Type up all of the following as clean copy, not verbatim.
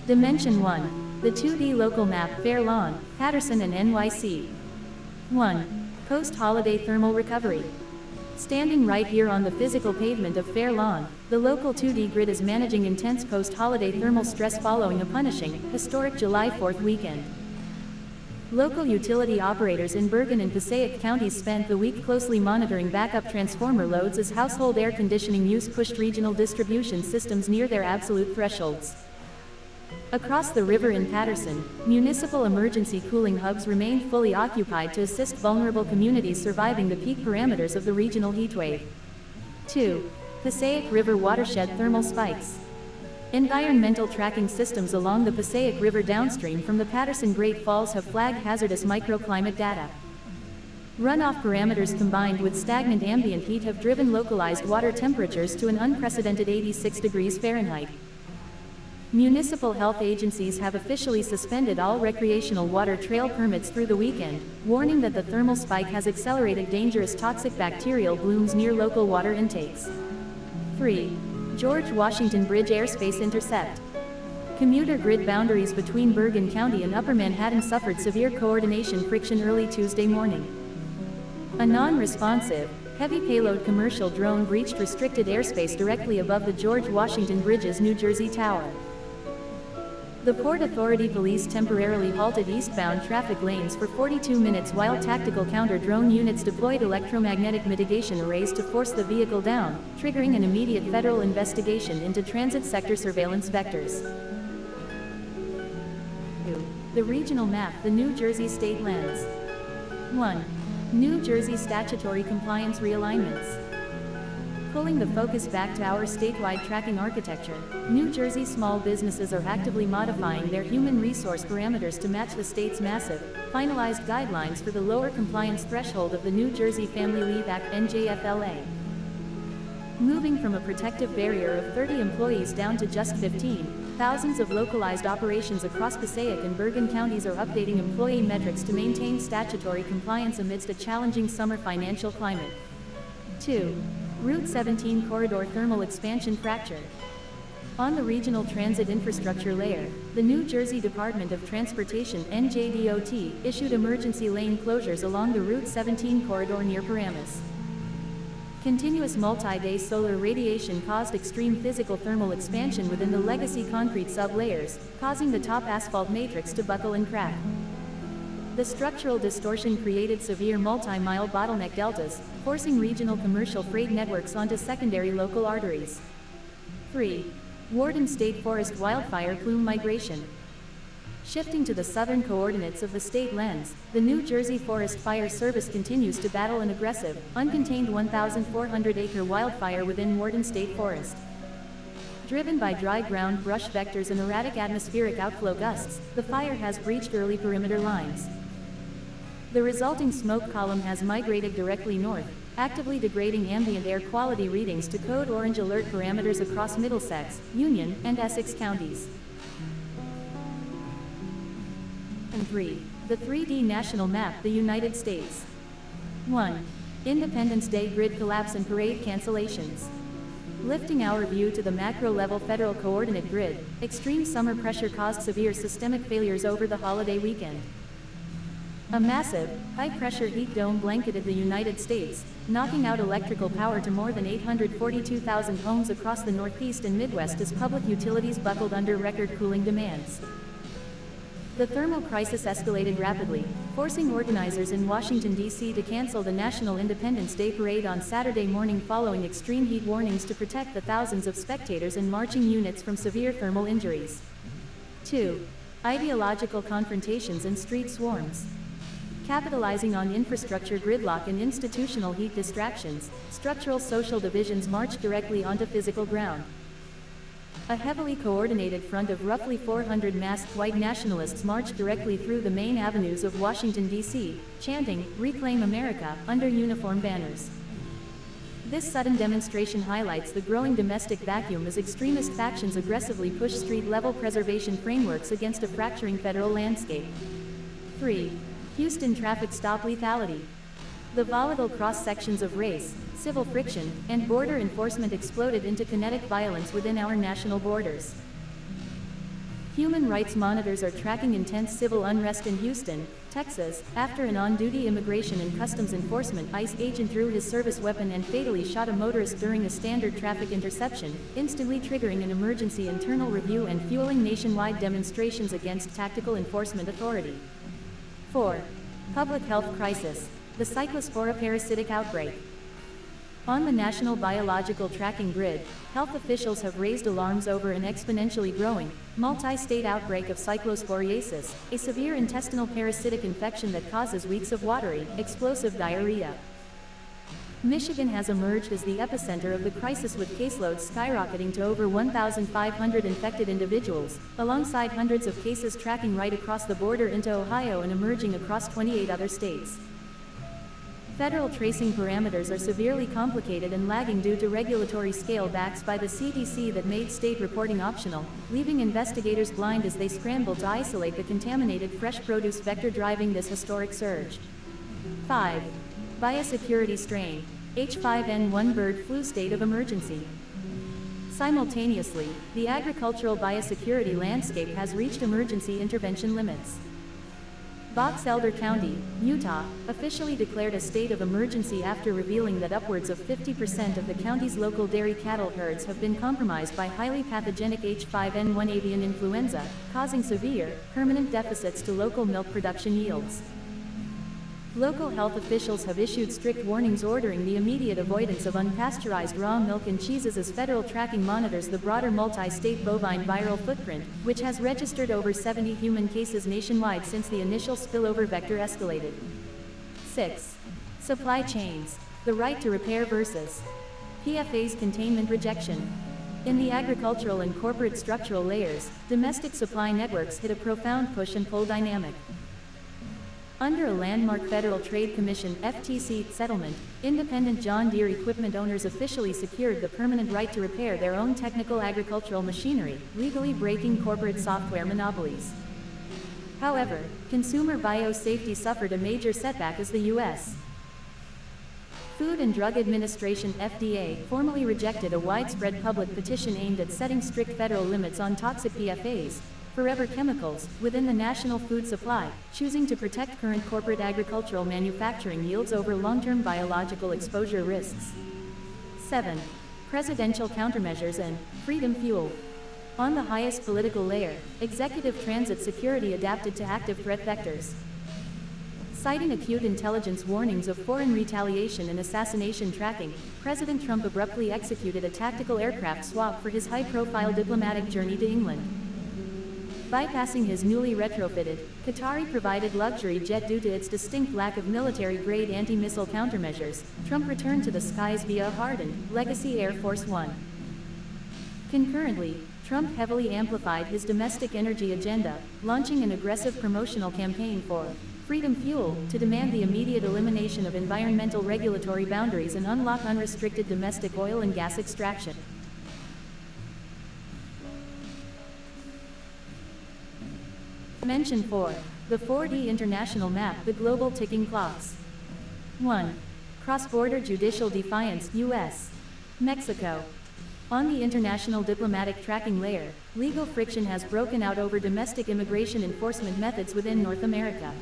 Dimension 1. The 2D local map, Fair Lawn, Paterson and NYC. 1. Post-holiday thermal recovery. Standing right here on the physical pavement of Fair Lawn, the local 2D grid is managing intense post-holiday thermal stress following a punishing, historic July 4th weekend. Local utility operators in Bergen and Passaic counties spent the week closely monitoring backup transformer loads as household air conditioning use pushed regional distribution systems near their absolute thresholds. Across the river in Paterson, municipal emergency cooling hubs remained fully occupied to assist vulnerable communities surviving the peak parameters of the regional heatwave. 2. Passaic River watershed thermal spikes. Environmental tracking systems along the Passaic River downstream from the Paterson Great Falls have flagged hazardous microclimate data. Runoff parameters combined with stagnant ambient heat have driven localized water temperatures to an unprecedented 86 degrees Fahrenheit. Municipal health agencies have officially suspended all recreational water trail permits through the weekend, warning that the thermal spike has accelerated dangerous toxic bacterial blooms near local water intakes. 3. George Washington Bridge airspace intercept. Commuter grid boundaries between Bergen County and Upper Manhattan suffered severe coordination friction early Tuesday morning. A non-responsive, heavy payload commercial drone breached restricted airspace directly above the George Washington Bridge's New Jersey Tower. The Port Authority police temporarily halted eastbound traffic lanes for 42 minutes while tactical counter-drone units deployed electromagnetic mitigation arrays to force the vehicle down, triggering an immediate federal investigation into transit sector surveillance vectors. 2. The regional map, the New Jersey state lens. 1. New Jersey statutory compliance realignments. Pulling the focus back to our statewide tracking architecture, New Jersey small businesses are actively modifying their human resource parameters to match the state's massive, finalized guidelines for the lower compliance threshold of the New Jersey Family Leave Act (NJFLA). Moving from a protective barrier of 30 employees down to just 15, thousands of localized operations across Passaic and Bergen counties are updating employee metrics to maintain statutory compliance amidst a challenging summer financial climate. 2. Route 17 corridor thermal expansion fracture. On the regional transit infrastructure layer, the New Jersey Department of Transportation (NJDOT) issued emergency lane closures along the Route 17 corridor near Paramus. Continuous multi-day solar radiation caused extreme physical thermal expansion within the legacy concrete sublayers, causing the top asphalt matrix to buckle and crack. The structural distortion created severe multi-mile bottleneck deltas, forcing regional commercial freight networks onto secondary local arteries. 3. Warden State Forest wildfire plume migration. Shifting to the southern coordinates of the state lens, the New Jersey Forest Fire Service continues to battle an aggressive, uncontained 1,400-acre wildfire within Warden State Forest. Driven by dry ground brush vectors and erratic atmospheric outflow gusts, the fire has breached early perimeter lines. The resulting smoke column has migrated directly north, actively degrading ambient air quality readings to code orange alert parameters across Middlesex, Union, and Essex counties. And 3. The 3D national map, the United States. 1. Independence Day grid collapse and parade cancellations. Lifting our view to the macro-level federal coordinate grid, extreme summer pressure caused severe systemic failures over the holiday weekend. A massive, high-pressure heat dome blanketed the United States, knocking out electrical power to more than 842,000 homes across the Northeast and Midwest as public utilities buckled under record cooling demands. The thermal crisis escalated rapidly, forcing organizers in Washington, D.C. to cancel the National Independence Day Parade on Saturday morning following extreme heat warnings to protect the thousands of spectators and marching units from severe thermal injuries. 2. Ideological confrontations and street swarms. Capitalizing on infrastructure gridlock and institutional heat distractions, structural social divisions marched directly onto physical ground. A heavily coordinated front of roughly 400 masked white nationalists marched directly through the main avenues of Washington, D.C., chanting, "Reclaim America," under uniform banners. This sudden demonstration highlights the growing domestic vacuum as extremist factions aggressively push street-level preservation frameworks against a fracturing federal landscape. 3. Houston traffic stop lethality. The volatile cross-sections of race, civil friction, and border enforcement exploded into kinetic violence within our national borders. Human rights monitors are tracking intense civil unrest in Houston, Texas, after an on-duty Immigration and Customs Enforcement ICE agent threw his service weapon and fatally shot a motorist during a standard traffic interception, instantly triggering an emergency internal review and fueling nationwide demonstrations against Tactical Enforcement Authority. 4. Public health crisis. The Cyclospora parasitic outbreak. On the National Biological Tracking Grid, health officials have raised alarms over an exponentially growing, multi-state outbreak of cyclosporiasis, a severe intestinal parasitic infection that causes weeks of watery, explosive diarrhea. Michigan has emerged as the epicenter of the crisis, with caseloads skyrocketing to over 1,500 infected individuals, alongside hundreds of cases tracking right across the border into Ohio and emerging across 28 other states. Federal tracing parameters are severely complicated and lagging due to regulatory scale backs by the CDC that made state reporting optional, leaving investigators blind as they scramble to isolate the contaminated fresh produce vector driving this historic surge. 5. Biosecurity strain. H5N1 bird flu state of emergency. Simultaneously, the agricultural biosecurity landscape has reached emergency intervention limits. Box Elder County, Utah, officially declared a state of emergency after revealing that upwards of 50% of the county's local dairy cattle herds have been compromised by highly pathogenic H5N1 avian influenza, causing severe, permanent deficits to local milk production yields. Local health officials have issued strict warnings ordering the immediate avoidance of unpasteurized raw milk and cheeses as federal tracking monitors the broader multi-state bovine viral footprint, which has registered over 70 human cases nationwide since the initial spillover vector escalated. 6. Supply chains. The right to repair versus PFAS containment rejection. In the agricultural and corporate structural layers, domestic supply networks hit a profound push and pull dynamic. Under a landmark Federal Trade Commission (FTC) settlement, independent John Deere equipment owners officially secured the permanent right to repair their own technical agricultural machinery, legally breaking corporate software monopolies. However, consumer biosafety suffered a major setback as the U.S. Food and Drug Administration (FDA) formally rejected a widespread public petition aimed at setting strict federal limits on toxic PFAS, forever chemicals, within the national food supply, choosing to protect current corporate agricultural manufacturing yields over long-term biological exposure risks. 7. Presidential countermeasures and Freedom Fuel. On the highest political layer, executive transit security adapted to active threat vectors. Citing acute intelligence warnings of foreign retaliation and assassination tracking, President Trump abruptly executed a tactical aircraft swap for his high-profile diplomatic journey to England. Bypassing his newly retrofitted, Qatari-provided luxury jet due to its distinct lack of military-grade anti-missile countermeasures, Trump returned to the skies via a hardened, legacy Air Force One. Concurrently, Trump heavily amplified his domestic energy agenda, launching an aggressive promotional campaign for Freedom Fuel to demand the immediate elimination of environmental regulatory boundaries and unlock unrestricted domestic oil and gas extraction. Mention 4. The 4D International Map, the Global Ticking Clocks. 1. Cross-border judicial defiance, U.S. Mexico. On the international diplomatic tracking layer, legal friction has broken out over domestic immigration enforcement methods within North America.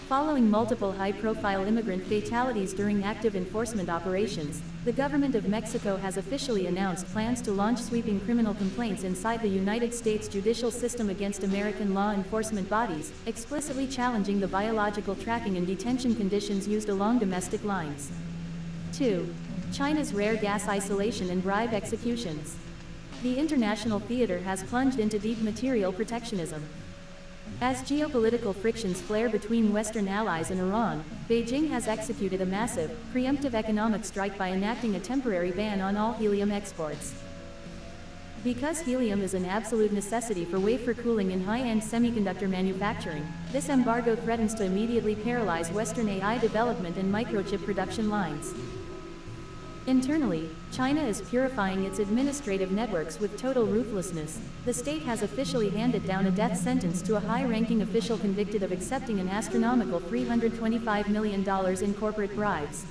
Following multiple high-profile immigrant fatalities during active enforcement operations, the government of Mexico has officially announced plans to launch sweeping criminal complaints inside the United States judicial system against American law enforcement bodies, explicitly challenging the biological tracking and detention conditions used along domestic lines. 2. China's rare gas isolation and bribe executions. The international theater has plunged into deep material protectionism. As geopolitical frictions flare between Western allies and Iran, Beijing has executed a massive, preemptive economic strike by enacting a temporary ban on all helium exports. Because helium is an absolute necessity for wafer cooling in high-end semiconductor manufacturing, this embargo threatens to immediately paralyze Western AI development and microchip production lines. Internally, China is purifying its administrative networks with total ruthlessness. The state has officially handed down a death sentence to a high-ranking official convicted of accepting an astronomical $325 million in corporate bribes.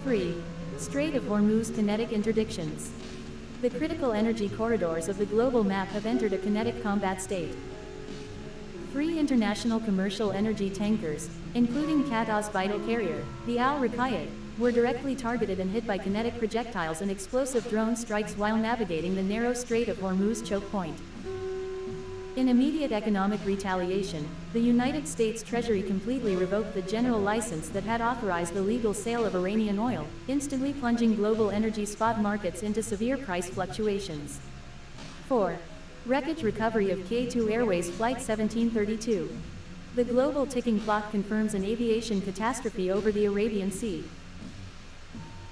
3. Strait of Hormuz kinetic interdictions. The critical energy corridors of the global map have entered a kinetic combat state. 3 international commercial energy tankers, including Qatar's vital carrier, the Al Raqayyad, were directly targeted and hit by kinetic projectiles and explosive drone strikes while navigating the narrow Strait of Hormuz choke point. In immediate economic retaliation, the United States Treasury completely revoked the general license that had authorized the legal sale of Iranian oil, instantly plunging global energy spot markets into severe price fluctuations. 4. Wreckage recovery of K2 Airways Flight 1732. The global ticking clock confirms an aviation catastrophe over the Arabian Sea.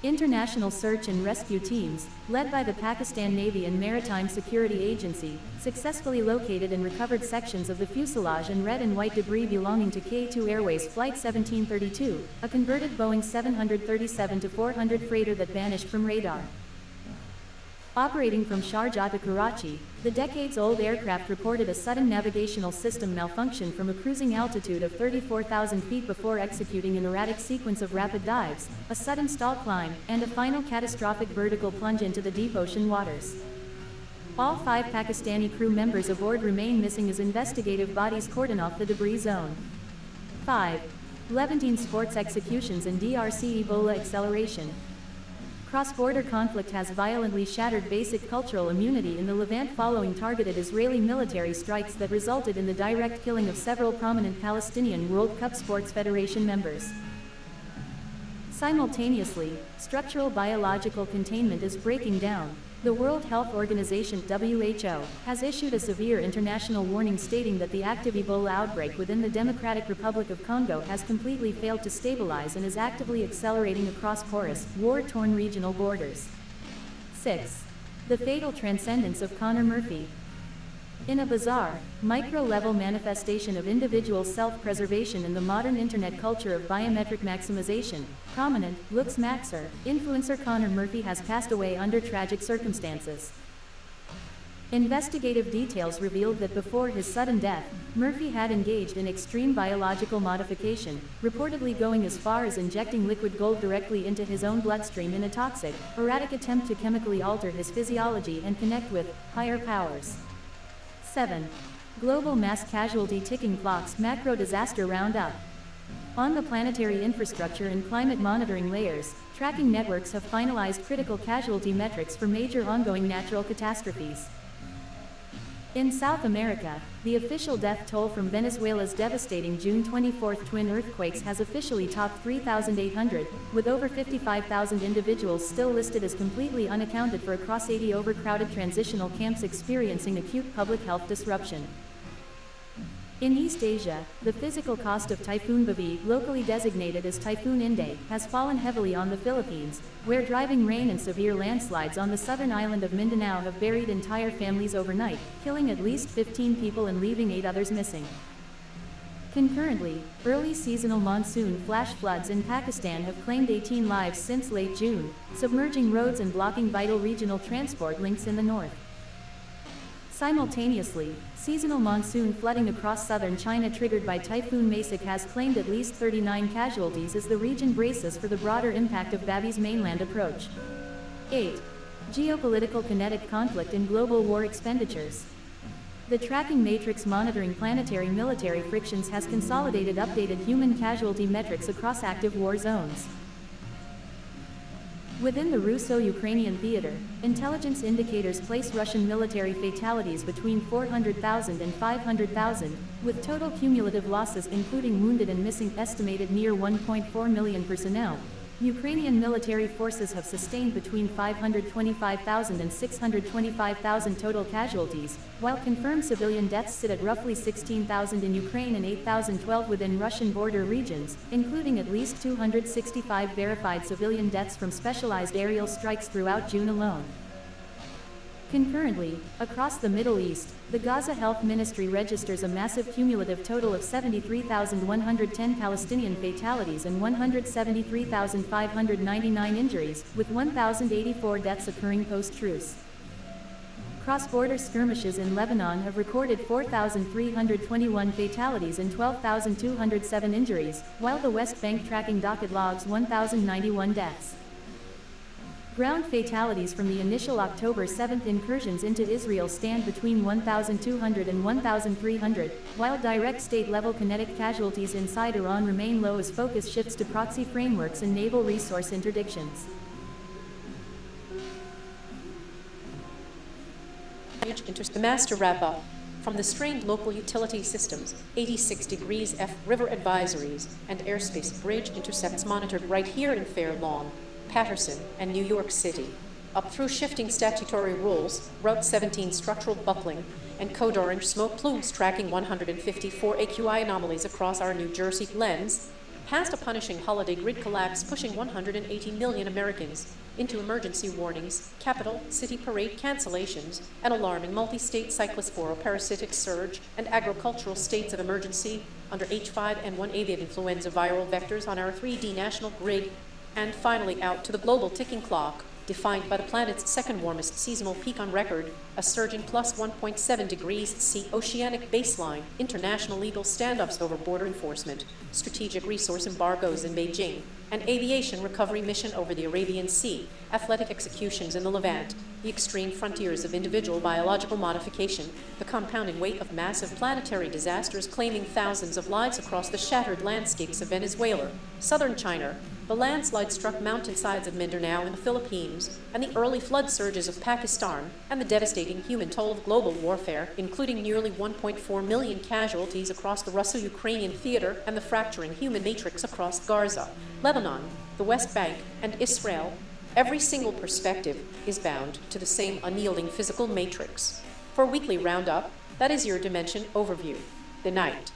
International search and rescue teams, led by the Pakistan Navy and Maritime Security Agency, successfully located and recovered sections of the fuselage and red and white debris belonging to K2 Airways Flight 1732, a converted Boeing 737-400 freighter that vanished from radar. Operating from Sharjah to Karachi, the decades-old aircraft reported a sudden navigational system malfunction from a cruising altitude of 34,000 feet before executing an erratic sequence of rapid dives, a sudden stall climb, and a final catastrophic vertical plunge into the deep ocean waters. All 5 Pakistani crew members aboard remain missing as investigative bodies cordon off the debris zone. 5. Levantine sports executions in DRC Ebola acceleration. Cross-border conflict has violently shattered basic cultural immunity in the Levant following targeted Israeli military strikes that resulted in the direct killing of several prominent Palestinian World Cup Sports Federation members. Simultaneously, structural biological containment is breaking down. The World Health Organization (WHO) has issued a severe international warning stating that the active Ebola outbreak within the Democratic Republic of Congo has completely failed to stabilize and is actively accelerating across porous, war-torn regional borders. 6. The fatal transcendence of Conor Murphy. In a bizarre, micro-level manifestation of individual self-preservation in the modern internet culture of biometric maximization, prominent, looks maxer, influencer Conor Murphy has passed away under tragic circumstances. Investigative details revealed that before his sudden death, Murphy had engaged in extreme biological modification, reportedly going as far as injecting liquid gold directly into his own bloodstream in a toxic, erratic attempt to chemically alter his physiology and connect with higher powers. 7. Global mass casualty ticking clocks macro disaster roundup. On the planetary infrastructure and climate monitoring layers, tracking networks have finalized critical casualty metrics for major ongoing natural catastrophes. In South America, the official death toll from Venezuela's devastating June 24 twin earthquakes has officially topped 3,800, with over 55,000 individuals still listed as completely unaccounted for across 80 overcrowded transitional camps experiencing acute public health disruption. In East Asia, the physical cost of Typhoon Bavi, locally designated as Typhoon Inday, has fallen heavily on the Philippines, where driving rain and severe landslides on the southern island of Mindanao have buried entire families overnight, killing at least 15 people and leaving 8 others missing. Concurrently, early seasonal monsoon flash floods in Pakistan have claimed 18 lives since late June, submerging roads and blocking vital regional transport links in the north. Simultaneously, seasonal monsoon flooding across southern China triggered by Typhoon Masik has claimed at least 39 casualties as the region braces for the broader impact of Bavi's mainland approach. 8. Geopolitical kinetic conflict in global war expenditures. The tracking matrix monitoring planetary military frictions has consolidated updated human casualty metrics across active war zones. Within the Russo-Ukrainian theater, intelligence indicators place Russian military fatalities between 400,000 and 500,000, with total cumulative losses including wounded and missing estimated near 1.4 million personnel. Ukrainian military forces have sustained between 525,000 and 625,000 total casualties, while confirmed civilian deaths sit at roughly 16,000 in Ukraine and 8,012 within Russian border regions, including at least 265 verified civilian deaths from specialized aerial strikes throughout June alone. Concurrently, across the Middle East, the Gaza Health Ministry registers a massive cumulative total of 73,110 Palestinian fatalities and 173,599 injuries, with 1,084 deaths occurring post-truce. Cross-border skirmishes in Lebanon have recorded 4,321 fatalities and 12,207 injuries, while the West Bank tracking docket logs 1,091 deaths. Ground fatalities from the initial October 7 incursions into Israel stand between 1,200 and 1,300, while direct state-level kinetic casualties inside Iran remain low as focus shifts to proxy frameworks and naval resource interdictions. The master wrap-up. From the strained local utility systems, 86 degrees F river advisories, and airspace bridge intercepts monitored right here in Fair Lawn, Patterson, and New York City. Up through shifting statutory rules, Route 17 structural buckling, and code orange smoke plumes tracking 154 AQI anomalies across our New Jersey lens, past a punishing holiday grid collapse pushing 180 million Americans into emergency warnings, capital city parade cancellations, an alarming multi-state cyclosporoparasitic surge, and agricultural states of emergency under H5N1 avian influenza viral vectors on our 3D national grid, and finally out to the global ticking clock, defined by the planet's second warmest seasonal peak on record, a surging plus 1.7 degrees C oceanic baseline, international legal standoffs over border enforcement, strategic resource embargoes in Beijing, an aviation recovery mission over the Arabian Sea, athletic executions in the Levant, the extreme frontiers of individual biological modification, the compounding weight of massive planetary disasters claiming thousands of lives across the shattered landscapes of Venezuela, southern China, the landslide struck mountainsides of Mindanao in the Philippines, and the early flood surges of Pakistan, and the devastating human toll of global warfare, including nearly 1.4 million casualties across the Russo-Ukrainian theater and the fracturing human matrix across Gaza, Lebanon, the West Bank, and Israel. Every single perspective is bound to the same unyielding physical matrix. For Weekly Roundup, that is your Dimension Overview. The night.